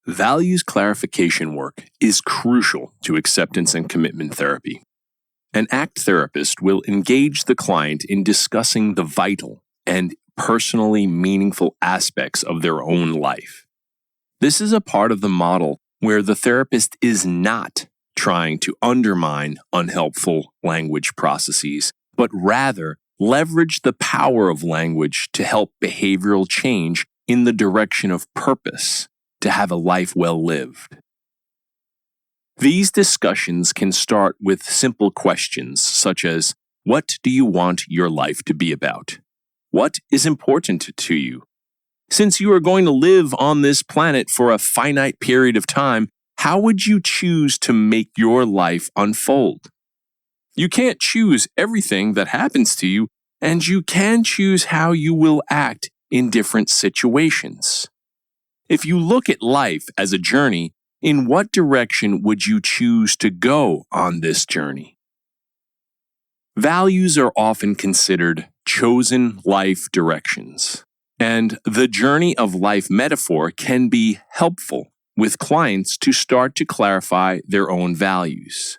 Values clarification work is crucial to acceptance and commitment therapy. An ACT therapist will engage the client in discussing the vital and personally meaningful aspects of their own life. This is a part of the model where the therapist is not trying to undermine unhelpful language processes, but rather leverage the power of language to help behavioral change in the direction of purpose, to have a life well lived. These discussions can start with simple questions such as, what do you want your life to be about? What is important to you? Since you are going to live on this planet for a finite period of time, how would you choose to make your life unfold? You can't choose everything that happens to you, and you can choose how you will act in different situations. If you look at life as a journey, in what direction would you choose to go on this journey? Values are often considered chosen life directions, and the journey of life metaphor can be helpful with clients to start to clarify their own values.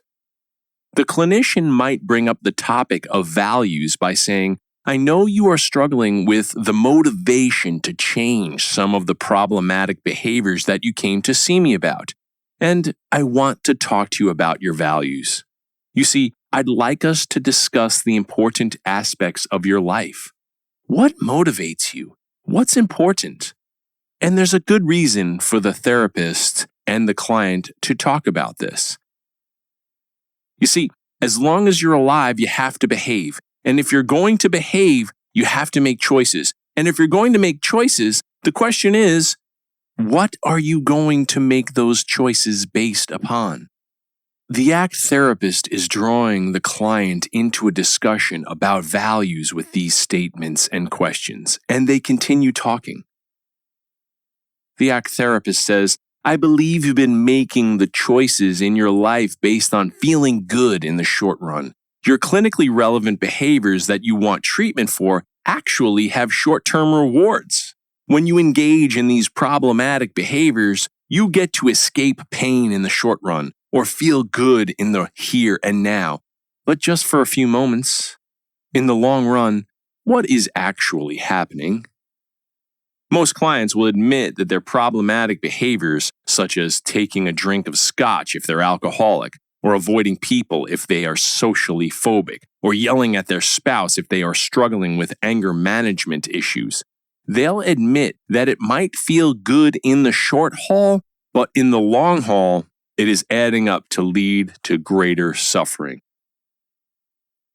The clinician might bring up the topic of values by saying, I know you are struggling with the motivation to change some of the problematic behaviors that you came to see me about, and I want to talk to you about your values. You see, I'd like us to discuss the important aspects of your life. What motivates you? What's important? And there's a good reason for the therapist and the client to talk about this. You see, as long as you're alive, you have to behave. And if you're going to behave, you have to make choices. And if you're going to make choices, the question is, what are you going to make those choices based upon? The ACT therapist is drawing the client into a discussion about values with these statements and questions, and they continue talking. The ACT therapist says, I believe you've been making the choices in your life based on feeling good in the short run. Your clinically relevant behaviors that you want treatment for actually have short-term rewards. When you engage in these problematic behaviors, you get to escape pain in the short run or feel good in the here and now, but just for a few moments. In the long run, what is actually happening? Most clients will admit that their problematic behaviors, such as taking a drink of scotch if they're alcoholic, or avoiding people if they are socially phobic, or yelling at their spouse if they are struggling with anger management issues. They'll admit that it might feel good in the short haul, but in the long haul, it is adding up to lead to greater suffering.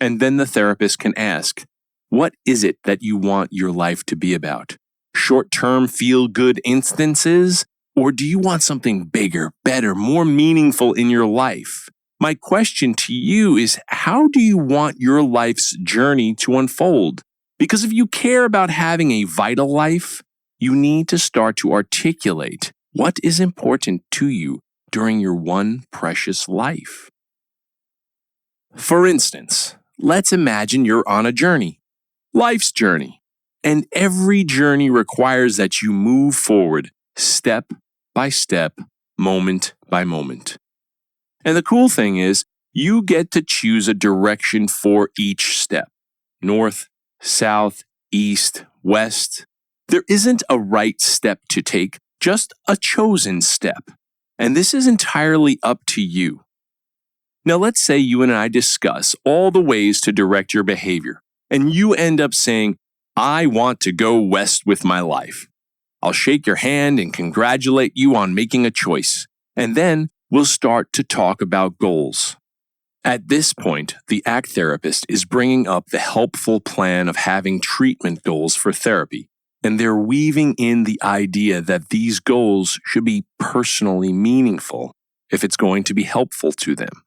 And then the therapist can ask, what is it that you want your life to be about? Short-term feel-good instances? Or do you want something bigger, better, more meaningful in your life? My question to you is, how do you want your life's journey to unfold? Because if you care about having a vital life, you need to start to articulate what is important to you during your one precious life. For instance, let's imagine you're on a journey, life's journey, and every journey requires that you move forward step by step, moment by moment. And the cool thing is, you get to choose a direction for each step. North, south, east, west. There isn't a right step to take, just a chosen step. And this is entirely up to you. Now let's say you and I discuss all the ways to direct your behavior, and you end up saying, I want to go west with my life. I'll shake your hand and congratulate you on making a choice, and then we'll start to talk about goals. At this point, the ACT therapist is bringing up the helpful plan of having treatment goals for therapy, and they're weaving in the idea that these goals should be personally meaningful if it's going to be helpful to them.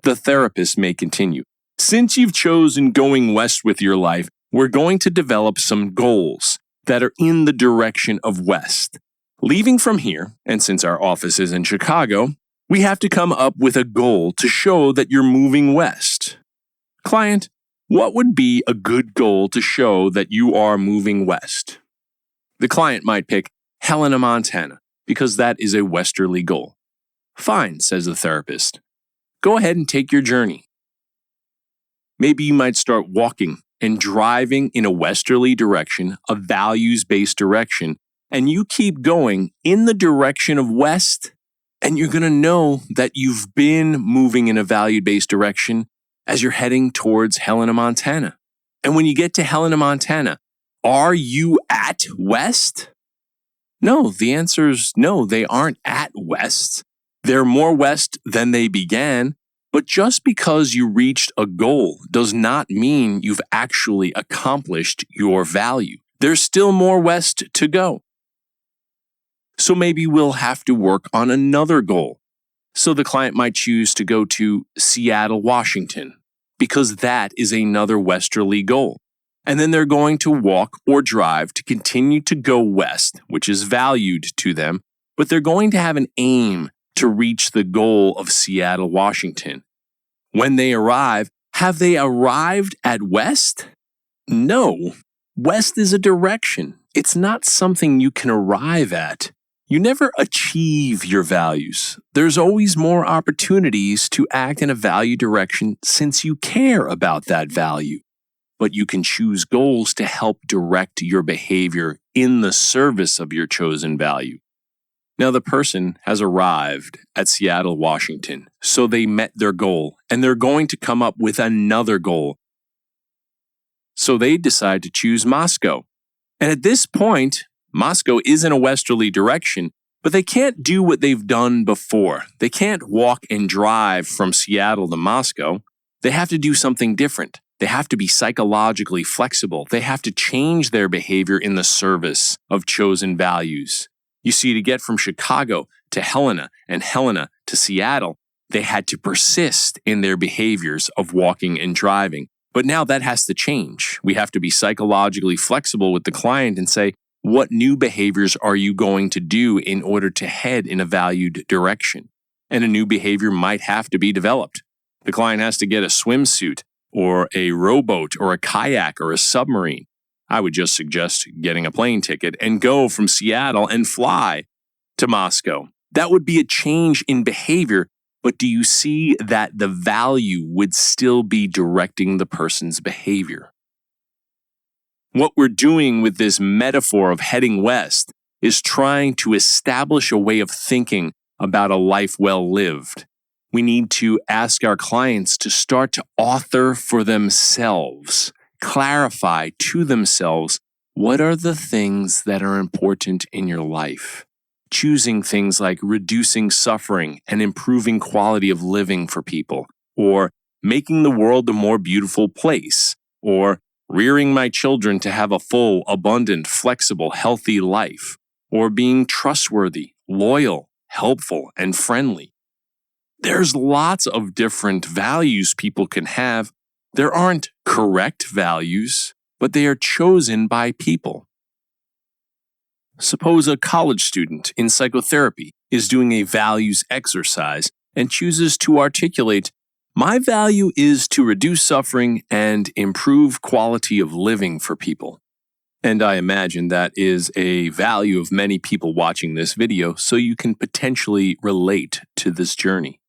The therapist may continue, since you've chosen going west with your life, we're going to develop some goals that are in the direction of west. Leaving from here, and since our office is in Chicago, we have to come up with a goal to show that you're moving west. Client, what would be a good goal to show that you are moving west? The client might pick Helena, Montana, because that is a Westerly goal. Fine, says the therapist. Go ahead and take your journey. Maybe you might start walking and driving in a westerly direction, a values-based direction, and you keep going in the direction of west, and you're going to know that you've been moving in a value-based direction as you're heading towards Helena, Montana. And when you get to Helena, Montana, are you at west? No, the answer is no, they aren't at west. They're more west than they began. But just because you reached a goal does not mean you've actually accomplished your value. There's still more west to go. So maybe we'll have to work on another goal. So the client might choose to go to Seattle, Washington, because that is another westerly goal. And then they're going to walk or drive to continue to go west, which is valued to them, but they're going to have an aim to reach the goal of Seattle, Washington. When they arrive, have they arrived at west? No. West is a direction. It's not something you can arrive at. You never achieve your values. There's always more opportunities to act in a value direction since you care about that value. But you can choose goals to help direct your behavior in the service of your chosen value. Now, the person has arrived at Seattle, Washington, so they met their goal, and they're going to come up with another goal. So they decide to choose Moscow. And at this point, Moscow is in a westerly direction, but they can't do what they've done before. They can't walk and drive from Seattle to Moscow. They have to do something different. They have to be psychologically flexible. They have to change their behavior in the service of chosen values. You see, to get from Chicago to Helena and Helena to Seattle, they had to persist in their behaviors of walking and driving. But now that has to change. We have to be psychologically flexible with the client and say, what new behaviors are you going to do in order to head in a valued direction? And a new behavior might have to be developed. The client has to get a swimsuit or a rowboat or a kayak or a submarine. I would just suggest getting a plane ticket and go from Seattle and fly to Moscow. That would be a change in behavior, but do you see that the value would still be directing the person's behavior? What we're doing with this metaphor of heading west is trying to establish a way of thinking about a life well lived. We need to ask our clients to start to author for themselves, clarify to themselves what are the things that are important in your life. Choosing things like reducing suffering and improving quality of living for people, or making the world a more beautiful place, or rearing my children to have a full, abundant, flexible, healthy life, or being trustworthy, loyal, helpful, and friendly. There's lots of different values people can have. There aren't correct values, but they are chosen by people. Suppose a college student in psychotherapy is doing a values exercise and chooses to articulate, my value is to reduce suffering and improve quality of living for people. And I imagine that is a value of many people watching this video, so you can potentially relate to this journey.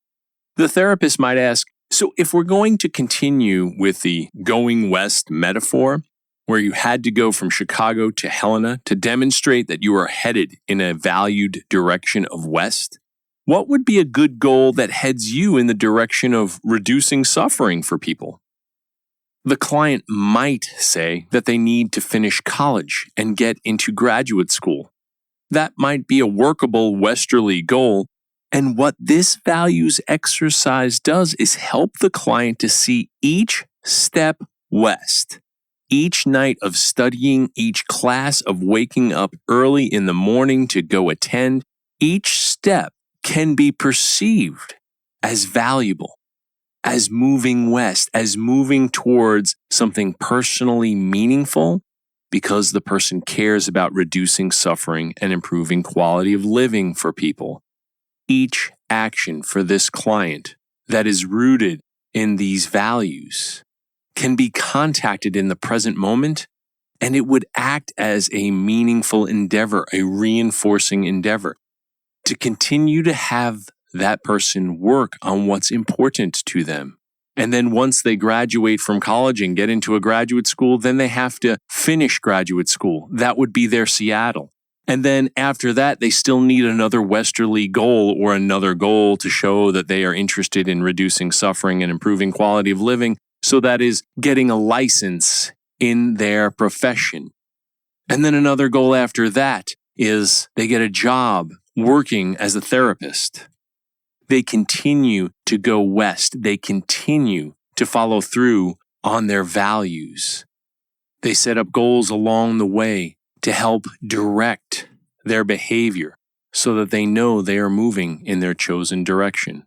The therapist might ask, so if we're going to continue with the going west metaphor, where you had to go from Chicago to Helena to demonstrate that you are headed in a valued direction of west, what would be a good goal that heads you in the direction of reducing suffering for people? The client might say that they need to finish college and get into graduate school. That might be a workable westerly goal. And what this values exercise does is help the client to see each step west. Each night of studying, each class of waking up early in the morning to go attend, each step can be perceived as valuable, as moving west, as moving towards something personally meaningful because the person cares about reducing suffering and improving quality of living for people. Each action for this client that is rooted in these values can be contacted in the present moment, and it would act as a meaningful endeavor, a reinforcing endeavor. to continue to have that person work on what's important to them. And then once they graduate from college and get into a graduate school, then they have to finish graduate school. That would be their Seattle. And then after that, they still need another Westerly goal or another goal to show that they are interested in reducing suffering and improving quality of living. So that is getting a license in their profession. And then another goal after that is they get a job working as a therapist. They continue to go west. They continue to follow through on their values. They set up goals along the way to help direct their behavior so that they know they are moving in their chosen direction.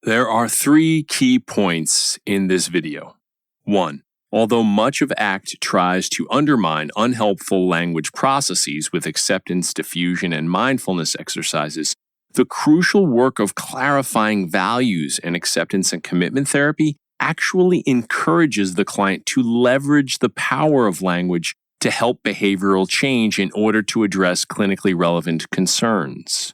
There are 3 key points in this video. 1. Although much of ACT tries to undermine unhelpful language processes with acceptance, diffusion, and mindfulness exercises, the crucial work of clarifying values and acceptance and commitment therapy actually encourages the client to leverage the power of language to help behavioral change in order to address clinically relevant concerns.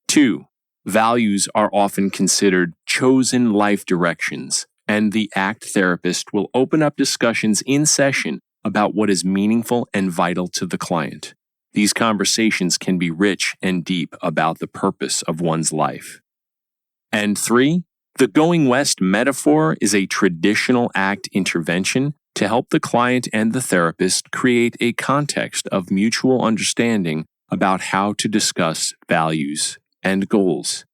2. Values are often considered chosen life directions, and the ACT therapist will open up discussions in session about what is meaningful and vital to the client. These conversations can be rich and deep about the purpose of one's life. And 3, the going west metaphor is a traditional ACT intervention to help the client and the therapist create a context of mutual understanding about how to discuss values and goals.